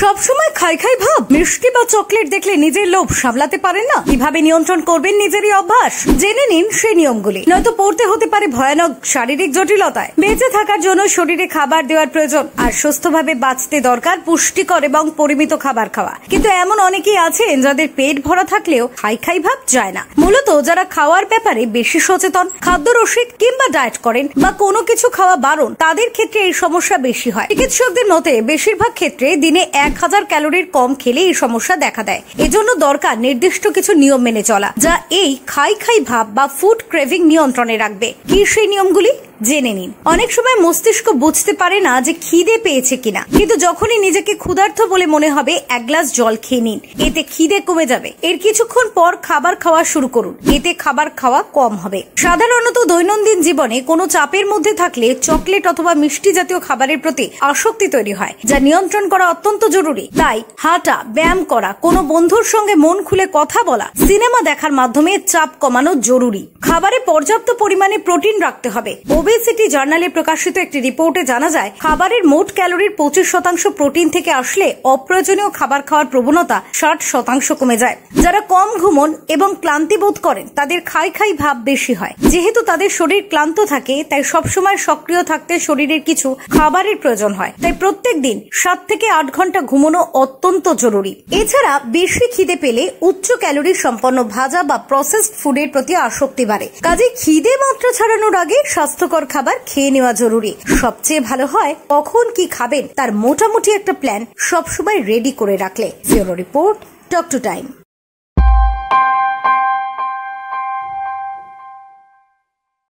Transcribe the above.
সবসময় খাই খাই ভাব, মিষ্টি বা চকলেট দেখলে নিজের লোভ সামলাতে পারেন না, কিভাবে নিয়ন্ত্রণ করবেন নিজেরই অভ্যাস? জেনে নিন সেই নিয়মগুলি, নয়তো পড়তে হতে পারে ভয়ানক শারীরিক জটিলতায়। বেঁচে থাকার জন্য শরীরে খাবার দেওয়ার প্রয়োজন, আর সুস্থভাবে বাঁচতে দরকার পুষ্টিকর এবং পরিমিত খাবার খাওয়া। কিন্তু এমন অনেকেই আছেন যাদের পেট ভরা থাকলেও খাই খাই ভাব যায় না। মূলত যারা খাওয়ার ব্যাপারে বেশি সচেতন, খাদ্য রসিক কিংবা ডায়েট করেন বা কোনো কিছু খাওয়া বারণ, তাদের ক্ষেত্রে এই সমস্যা বেশি হয়। চিকিৎসকদের মতে বেশিরভাগ ক্ষেত্রে দিনে 1000 ক্যালোরির কম খেলে এই সমস্যা দেখা দেয়। এজন্য দরকার নির্দিষ্ট কিছু নিয়ম মেনে চলা, যা এই খাই খাই ভাব বা ফুড ক্রেভিং নিয়ন্ত্রণে রাখবে। কি সেই নিয়মগুলি জেনে নিন। অনেক সময় মস্তিষ্ক বুঝতে পারে না যে খিদে পেয়েছে কিনা, কিন্তু যখনই নিজেকে ক্ষুধার্ত বলে মনে হবে 1 গ্লাস জল খেয়ে নিন, এতে খিদে কমে যাবে। এর কিছুক্ষণ পর খাবার খাওয়া শুরু করুন, এতে খাবার খাওয়া কম হবে। সাধারণত দৈনন্দিন জীবনে কোনো চাপের মধ্যে থাকলে চকলেট অথবা মিষ্টি জাতীয় খাবারের প্রতি আসক্তি তৈরি হয়, যা নিয়ন্ত্রণ করা অত্যন্ত জরুরি। তাই হাঁটা, ব্যায়াম করা, কোনো বন্ধুর সঙ্গে মন খুলে কথা বলা, সিনেমা দেখার মাধ্যমে চাপ কমানো জরুরি। খাবারে পর্যাপ্ত পরিমাণে প্রোটিন রাখতে হবে। ওবেসিটি জার্নালে প্রকাশিত একটি রিপোর্টে জানা যায়, খাবারের মোট ক্যালোরির 25% প্রোটিন থেকে আসলে অপ্রয়োজনীয় খাবার খাওয়ার প্রবণতা 60% কমে যায়। যারা কম ঘুমন এবং ক্লান্তি বোধ করেন, তাদের খাই খাই ভাব বেশি হয়। যেহেতু তাদের শরীর ক্লান্ত থাকে, তাই সবসময় সক্রিয় থাকতে শরীরের কিছু খাবারের প্রয়োজন হয়। তাই প্রত্যেক দিন 7 থেকে 8 ঘন্টা ঘুমানো অত্যন্ত জরুরি। এছাড়া বেশি খিদে পেলে উচ্চ ক্যালোরি সম্পন্ন ভাজা বা প্রসেসড ফুডের প্রতি আসক্তি বাড়ে। কাজে খিদে মাত্রা ছাড়ানোর আগে স্বাস্থ্যকর খাবার খেয়ে নেওয়া জরুরি। সবচেয়ে ভালো হয় কখন কি খাবেন তার মোটামুটি একটা প্ল্যান সবসময় রেডি করে রাখলে। Bureau report, talk to time.